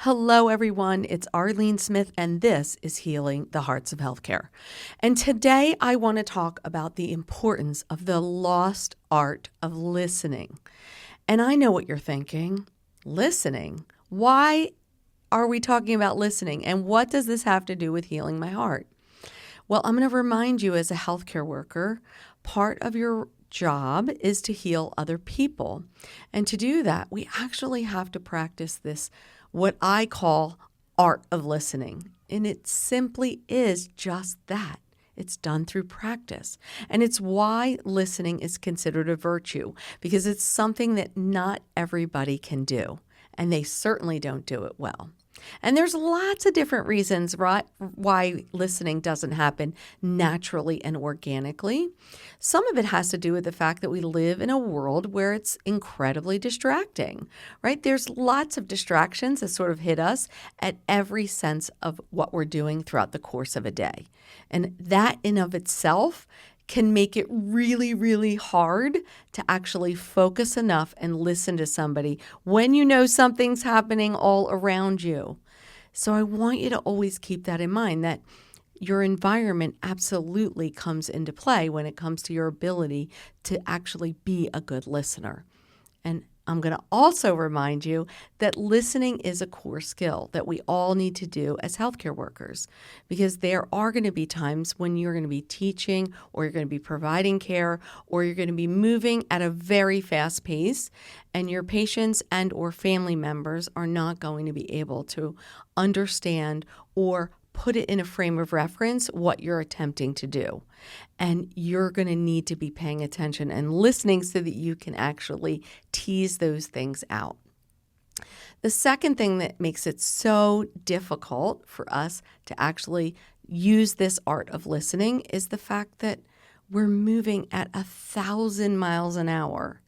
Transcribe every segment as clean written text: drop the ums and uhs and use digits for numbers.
Hello, everyone. It's Arleen Smith, and this is Healing the Hearts of Healthcare. And today I want to talk about the importance of the lost art of listening. And I know what you're thinking. Listening? Why are we talking about listening? And what does this have to do with healing my heart? Well, I'm going to remind you as a healthcare worker, part of your job is to heal other people. And to do that, we actually have to practice this, what I call art of listening. And it simply is just that. It's done through practice. And it's why listening is considered a virtue, because it's something that not everybody can do. And they certainly don't do it well. And there's lots of different reasons why listening doesn't happen naturally and organically. Some of it has to do with the fact that we live in a world where it's incredibly distracting, right? There's lots of distractions that sort of hit us at every sense of what we're doing throughout the course of a day. And that in of itself can make it really, really hard to actually focus enough and listen to somebody when you know something's happening all around you. So I want you to always keep that in mind, that your environment absolutely comes into play when it comes to your ability to actually be a good listener. And I'm going to also remind you that listening is a core skill that we all need to do as healthcare workers, because there are going to be times when you're going to be teaching, or you're going to be providing care, or you're going to be moving at a very fast pace, and your patients and or family members are not going to be able to understand or put it in a frame of reference what you're attempting to do. And you're going to need to be paying attention and listening so that you can actually tease those things out. The second thing that makes it so difficult for us to actually use this art of listening is the fact that we're moving at 1,000 miles an hour.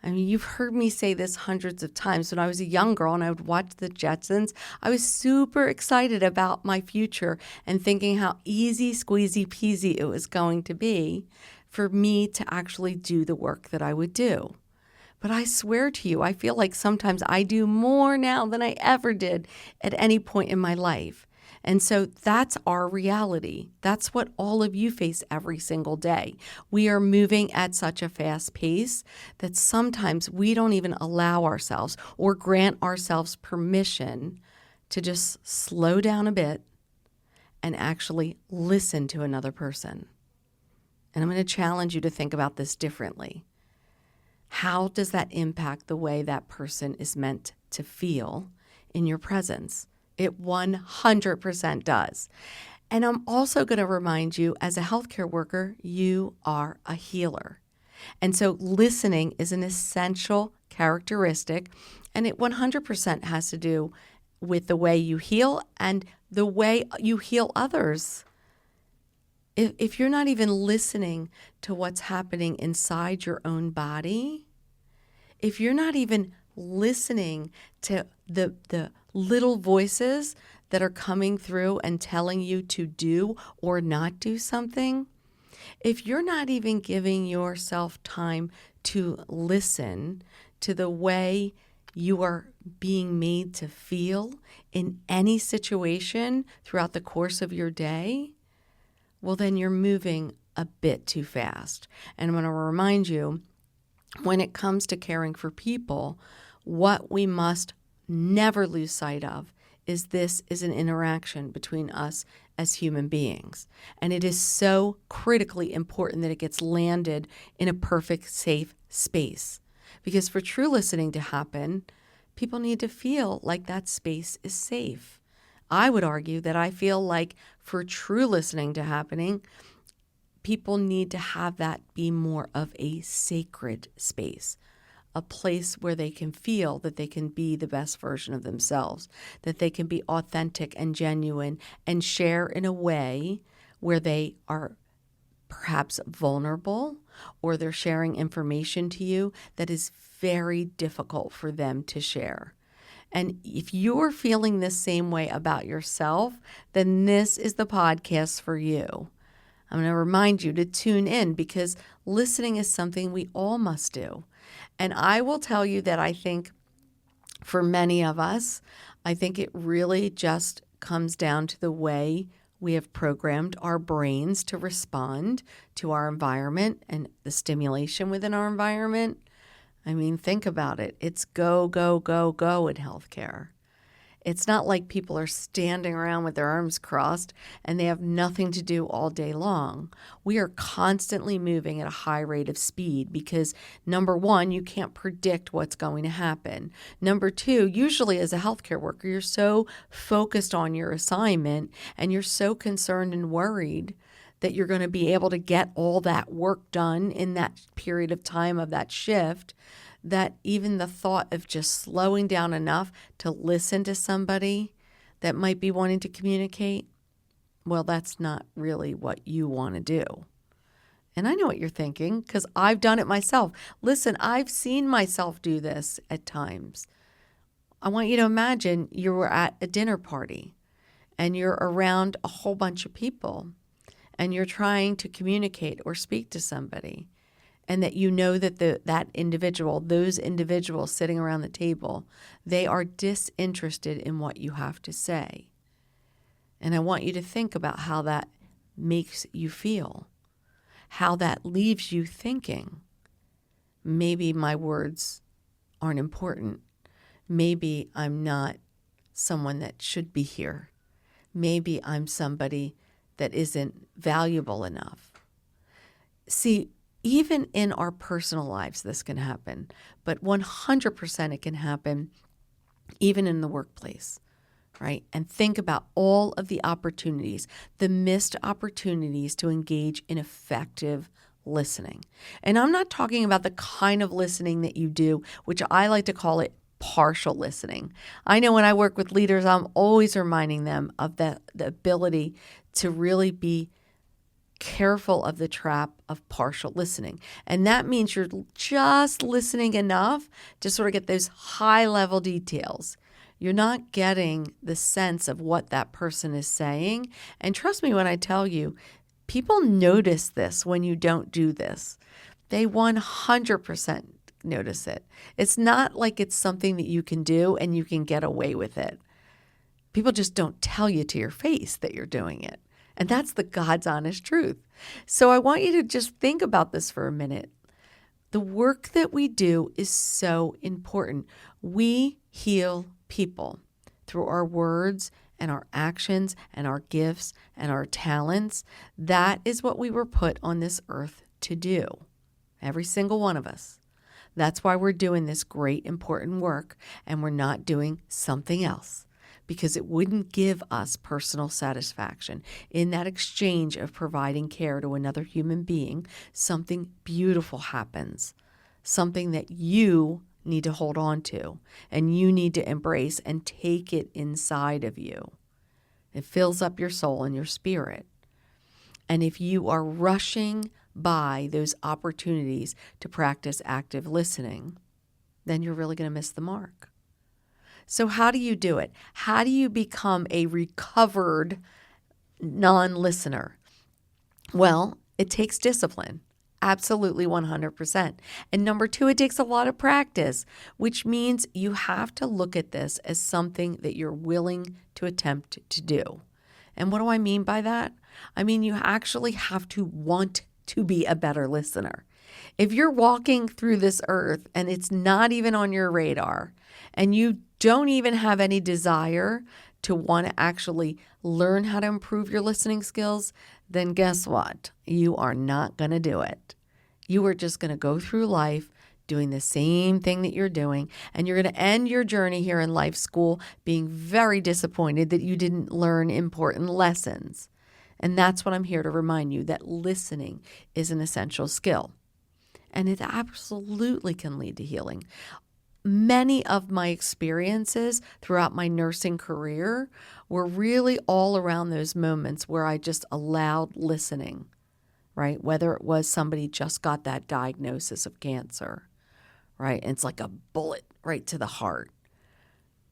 I mean, you've heard me say this hundreds of times. When I was a young girl and I would watch the Jetsons, I was super excited about my future and thinking how easy, squeezy, peasy it was going to be for me to actually do the work that I would do. But I swear to you, I feel like sometimes I do more now than I ever did at any point in my life. And so that's our reality. That's what all of you face every single day. We are moving at such a fast pace that sometimes we don't even allow ourselves or grant ourselves permission to just slow down a bit and actually listen to another person. And I'm going to challenge you to think about this differently. How does that impact the way that person is meant to feel in your presence? It 100% does. And I'm also going to remind you, as a healthcare worker, you are a healer. And so listening is an essential characteristic, and it 100% has to do with the way you heal and the way you heal others. If you're not even listening to what's happening inside your own body, if you're not even listening to the little voices that are coming through and telling you to do or not do something, if you're not even giving yourself time to listen to the way you are being made to feel in any situation throughout the course of your day, well, then you're moving a bit too fast. And I'm going to remind you, when it comes to caring for people, what we must never lose sight of is this is an interaction between us as human beings. And it is so critically important that it gets landed in a perfect, safe space. Because for true listening to happen, people need to feel like that space is safe. I would argue that I feel like for true listening to happening, people need to have that be more of a sacred space, a place where they can feel that they can be the best version of themselves, that they can be authentic and genuine and share in a way where they are perhaps vulnerable, or they're sharing information to you that is very difficult for them to share. And if you're feeling this same way about yourself, then this is the podcast for you. I'm going to remind you to tune in, because listening is something we all must do. And I will tell you that I think for many of us, I think it really just comes down to the way we have programmed our brains to respond to our environment and the stimulation within our environment. I mean, think about it. It's go, go, go, go in healthcare. It's not like people are standing around with their arms crossed and they have nothing to do all day long. We are constantly moving at a high rate of speed because, number one, you can't predict what's going to happen. Number two, usually as a healthcare worker, you're so focused on your assignment and you're so concerned and worried that you're going to be able to get all that work done in that period of time of that shift, that even the thought of just slowing down enough to listen to somebody that might be wanting to communicate, well, that's not really what you want to do. And I know what you're thinking because I've done it myself. Listen, I've seen myself do this at times. I want you to imagine you were at a dinner party and you're around a whole bunch of people and you're trying to communicate or speak to somebody, and that you know that those individuals sitting around the table, they are disinterested in what you have to say. And I want you to think about how that makes you feel, how that leaves you thinking, maybe my words aren't important. Maybe I'm not someone that should be here. Maybe I'm somebody that isn't valuable enough. See, even in our personal lives, this can happen, but 100% it can happen even in the workplace, right? And think about all of the opportunities, the missed opportunities to engage in effective listening. And I'm not talking about the kind of listening that you do, which I like to call it partial listening. I know when I work with leaders, I'm always reminding them of the ability to really be careful of the trap of partial listening. And that means you're just listening enough to sort of get those high-level details. You're not getting the sense of what that person is saying. And trust me when I tell you, people notice this when you don't do this. They 100% notice it. It's not like it's something that you can do and you can get away with it. People just don't tell you to your face that you're doing it. And that's the God's honest truth. So I want you to just think about this for a minute. The work that we do is so important. We heal people through our words and our actions and our gifts and our talents. That is what we were put on this earth to do. Every single one of us. That's why we're doing this great, important work, and we're not doing something else, because it wouldn't give us personal satisfaction. In that exchange of providing care to another human being, something beautiful happens, something that you need to hold on to and you need to embrace and take it inside of you. It fills up your soul and your spirit. And if you are rushing by those opportunities to practice active listening, then you're really going to miss the mark. So how do you do it? How do you become a recovered non-listener? Well, it takes discipline. Absolutely 100%. And number two, it takes a lot of practice, which means you have to look at this as something that you're willing to attempt to do. And what do I mean by that? I mean, you actually have to want to be a better listener. If you're walking through this earth and it's not even on your radar and you don't even have any desire to want to actually learn how to improve your listening skills, then guess what? You are not going to do it. You are just going to go through life doing the same thing that you're doing, and you're going to end your journey here in life school being very disappointed that you didn't learn important lessons. And that's what I'm here to remind you, that listening is an essential skill. And it absolutely can lead to healing. Many of my experiences throughout my nursing career were really all around those moments where I just allowed listening, right? Whether it was somebody just got that diagnosis of cancer, right? And it's like a bullet right to the heart.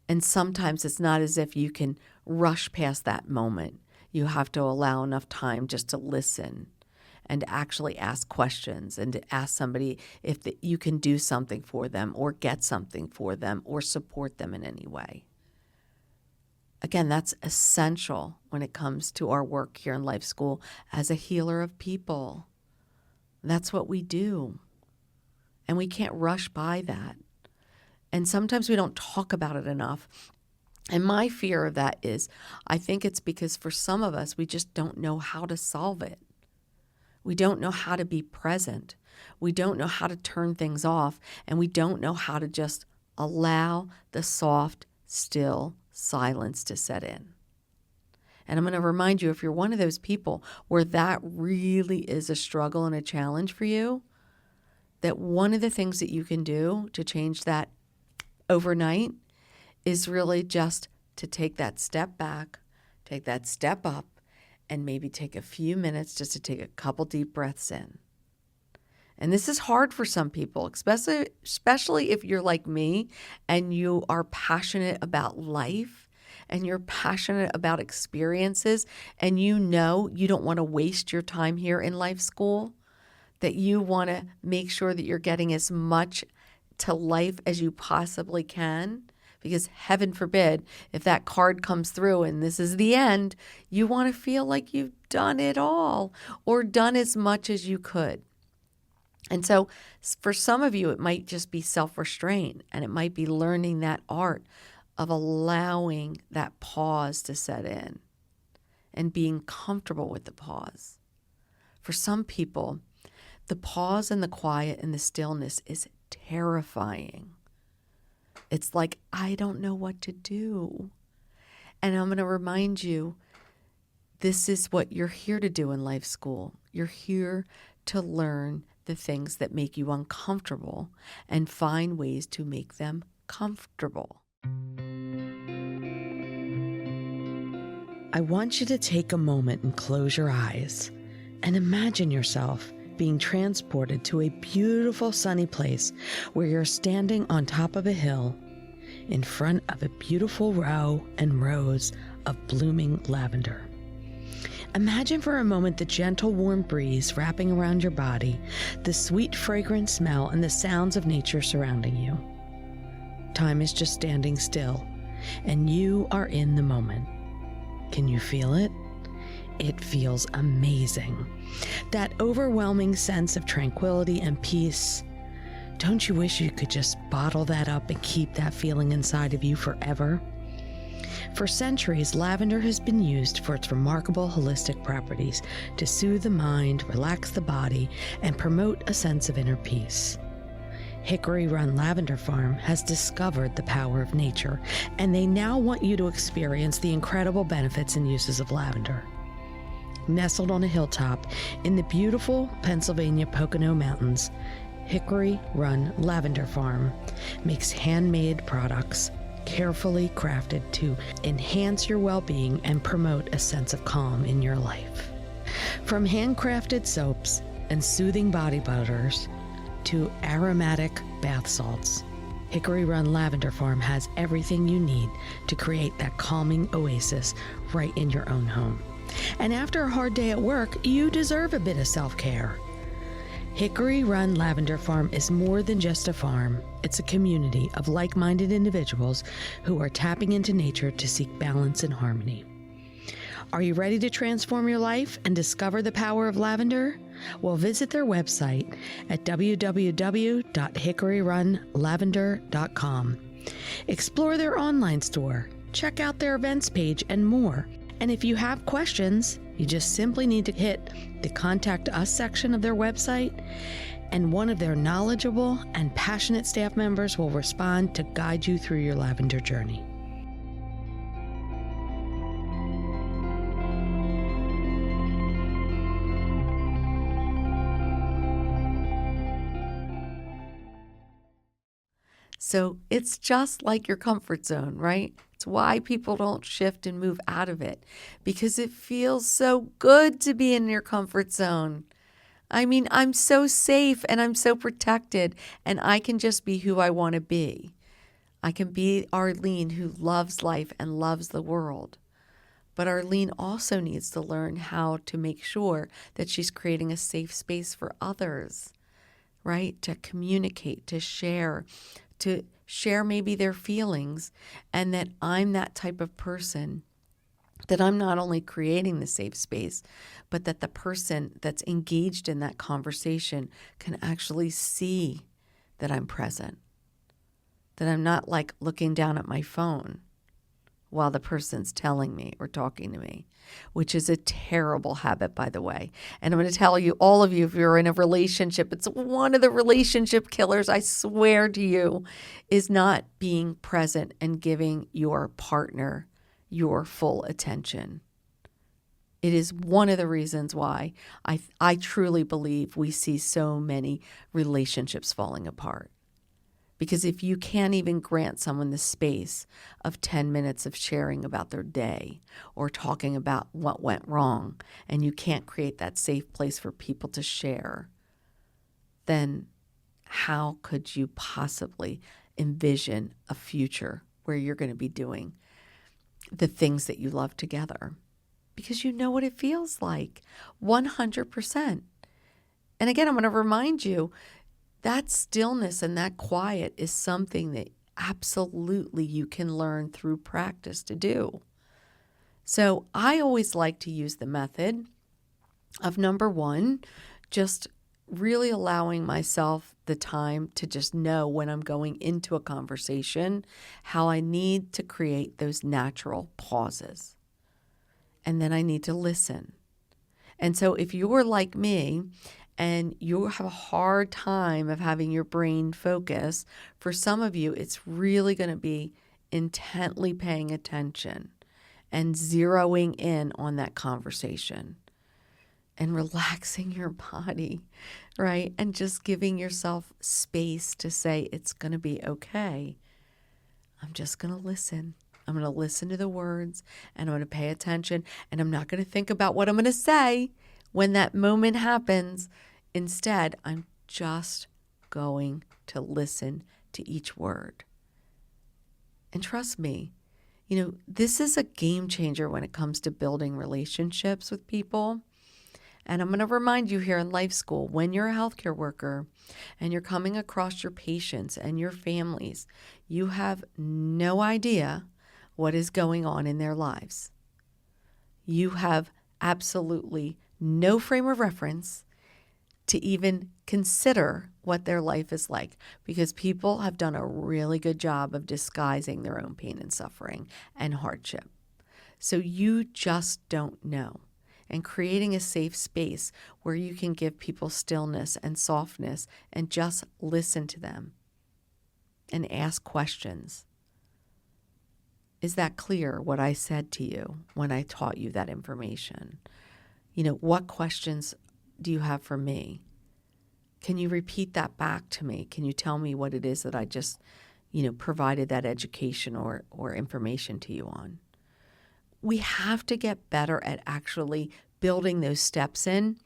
And sometimes it's not as if you can rush past that moment. You have to allow enough time just to listen and to actually ask questions and to ask somebody if you can do something for them or get something for them or support them in any way. Again, that's essential when it comes to our work here in Life School as a healer of people. That's what we do. And we can't rush by that. And sometimes we don't talk about it enough. And my fear of that is, I think it's because for some of us, we just don't know how to solve it. We don't know how to be present. We don't know how to turn things off. And we don't know how to just allow the soft, still silence to set in. And I'm going to remind you, if you're one of those people where that really is a struggle and a challenge for you, that one of the things that you can do to change that overnight is really just to take that step back, take that step up, and maybe take a few minutes just to take a couple deep breaths in. And this is hard for some people, especially if you're like me and you are passionate about life and you're passionate about experiences and you know you don't want to waste your time here in Life School, that you want to make sure that you're getting as much to life as you possibly can, because heaven forbid, if that card comes through and this is the end, you want to feel like you've done it all or done as much as you could. And so for some of you, it might just be self-restraint, and it might be learning that art of allowing that pause to set in and being comfortable with the pause. For some people, the pause and the quiet and the stillness is terrifying. It's like, I don't know what to do. And I'm going to remind you, this is what you're here to do in Life School. You're here to learn the things that make you uncomfortable and find ways to make them comfortable. I want you to take a moment and close your eyes and imagine yourself being transported to a beautiful sunny place where you're standing on top of a hill in front of a beautiful row and rows of blooming lavender. Imagine for a moment the gentle warm breeze wrapping around your body, the sweet fragrant smell, and the sounds of nature surrounding you. Time is just standing still, and you are in the moment. Can you feel it? It feels amazing. That overwhelming sense of tranquility and peace. Don't you wish you could just bottle that up and keep that feeling inside of you forever? For centuries, lavender has been used for its remarkable holistic properties to soothe the mind, relax the body, and promote a sense of inner peace. Hickory Run Lavender Farm has discovered the power of nature, and they now want you to experience the incredible benefits and uses of lavender. Nestled on a hilltop in the beautiful Pennsylvania Pocono Mountains, Hickory Run Lavender Farm makes handmade products carefully crafted to enhance your well-being and promote a sense of calm in your life. From handcrafted soaps and soothing body butters to aromatic bath salts, Hickory Run Lavender Farm has everything you need to create that calming oasis right in your own home. And after a hard day at work, you deserve a bit of self-care. Hickory Run Lavender Farm is more than just a farm. It's a community of like-minded individuals who are tapping into nature to seek balance and harmony. Are you ready to transform your life and discover the power of lavender? Well, visit their website at www.hickoryrunlavender.com. Explore their online store, check out their events page, and more. And if you have questions, you just simply need to hit the Contact Us section of their website, and one of their knowledgeable and passionate staff members will respond to guide you through your lavender journey. So it's just like your comfort zone, right? It's why people don't shift and move out of it, because it feels so good to be in your comfort zone. I mean, I'm so safe and I'm so protected, and I can just be who I want to be. I can be Arleen, who loves life and loves the world. But Arleen also needs to learn how to make sure that she's creating a safe space for others, right? To communicate, to share, to share maybe their feelings, and that I'm that type of person, that I'm not only creating the safe space, but that the person that's engaged in that conversation can actually see that I'm present, that I'm not like looking down at my phone while the person's telling me or talking to me, which is a terrible habit, by the way. And I'm going to tell you, all of you, if you're in a relationship, it's one of the relationship killers, I swear to you, is not being present and giving your partner your full attention. It is one of the reasons why I truly believe we see so many relationships falling apart. Because if you can't even grant someone the space of 10 minutes of sharing about their day or talking about what went wrong, and you can't create that safe place for people to share, then how could you possibly envision a future where you're going to be doing the things that you love together? Because you know what it feels like, 100%. And again, I'm going to remind you, that stillness and that quiet is something that absolutely you can learn through practice to do. So I always like to use the method of, number one, just really allowing myself the time to just know when I'm going into a conversation how I need to create those natural pauses. And then I need to listen. And so if you're like me and you have a hard time of having your brain focus, for some of you, it's really going to be intently paying attention and zeroing in on that conversation and relaxing your body, right? And just giving yourself space to say, it's going to be okay. I'm just going to listen. I'm going to listen to the words, and I'm going to pay attention, and I'm not going to think about what I'm going to say when that moment happens. Instead, I'm just going to listen to each word. And trust me, this is a game changer when it comes to building relationships with people. And I'm going to remind you here in life school, when you're a healthcare worker and you're coming across your patients and your families, you have no idea what is going on in their lives. You have absolutely no frame of reference to even consider what their life is like, because people have done a really good job of disguising their own pain and suffering and hardship. So you just don't know. And creating a safe space where you can give people stillness and softness and just listen to them and ask questions. Is that clear, what I said to you when I taught you that information? What questions do you have for me? Can you repeat that back to me? Can you tell me what it is that I just, provided that education or information to you on? We have to get better at actually building those steps in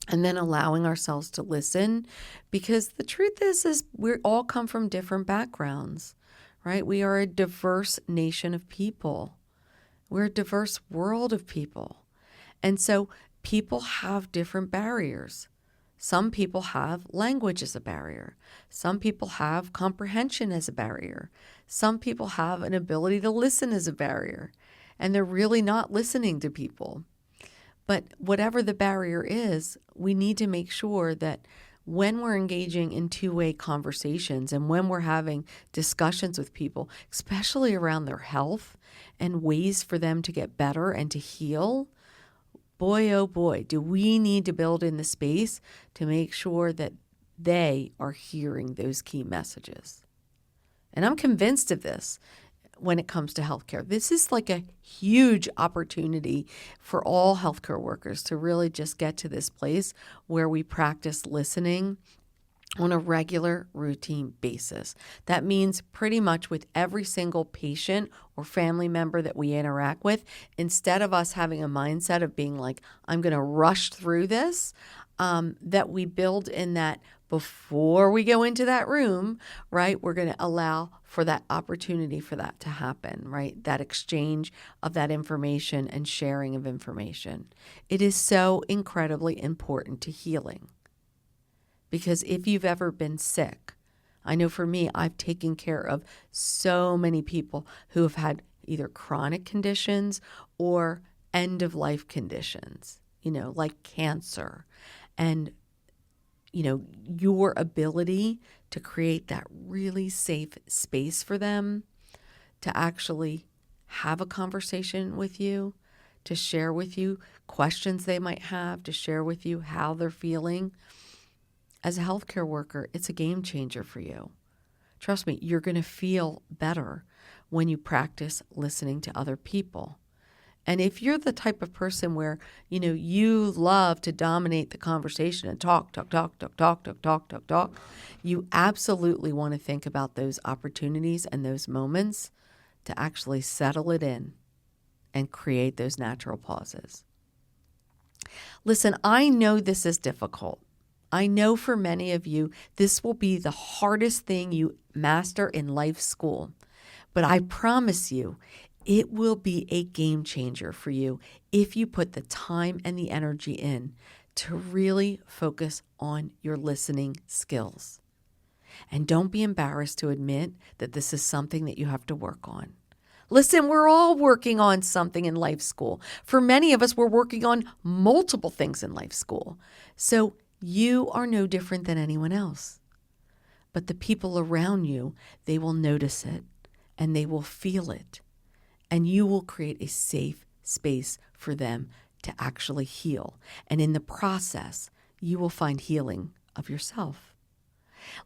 and then allowing ourselves to listen, because the truth is we all come from different backgrounds, right? We are a diverse nation of people. We're a diverse world of people. And so people have different barriers. Some people have language as a barrier. Some people have comprehension as a barrier. Some people have an ability to listen as a barrier, and they're really not listening to people. But whatever the barrier is, we need to make sure that when we're engaging in two-way conversations and when we're having discussions with people, especially around their health and ways for them to get better and to heal, boy, oh boy, do we need to build in the space to make sure that they are hearing those key messages. And I'm convinced of this when it comes to healthcare. This is like a huge opportunity for all healthcare workers to really just get to this place where we practice listening on a regular, routine basis. That means pretty much with every single patient or family member that we interact with, instead of us having a mindset of being like, I'm going to rush through this, that we build in that before we go into that room, right? We're going to allow for that opportunity for that to happen, right? That exchange of that information and sharing of information. It is so incredibly important to healing. Because if you've ever been sick, I know for me, I've taken care of so many people who have had either chronic conditions or end-of-life conditions, like cancer. And, your ability to create that really safe space for them to actually have a conversation with you, to share with you questions they might have, to share with you how they're feeling. As a healthcare worker, it's a game changer for you. Trust me, you're going to feel better when you practice listening to other people. And if you're the type of person where, you love to dominate the conversation and talk, you absolutely want to think about those opportunities and those moments to actually settle it in and create those natural pauses. Listen, I know this is difficult. I know for many of you, this will be the hardest thing you master in life school. But I promise you, it will be a game changer for you if you put the time and the energy in to really focus on your listening skills. And don't be embarrassed to admit that this is something that you have to work on. Listen, we're all working on something in life school. For many of us, we're working on multiple things in life school. So you are no different than anyone else. But the people around you, they will notice it and they will feel it. And you will create a safe space for them to actually heal. And in the process, you will find healing of yourself.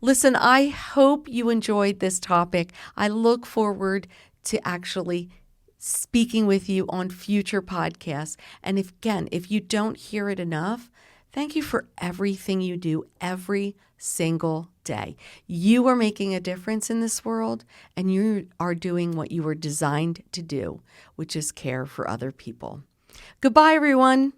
Listen, I hope you enjoyed this topic. I look forward to actually speaking with you on future podcasts. And if you don't hear it enough, thank you for everything you do every single day. You are making a difference in this world, and you are doing what you were designed to do, which is care for other people. Goodbye, everyone.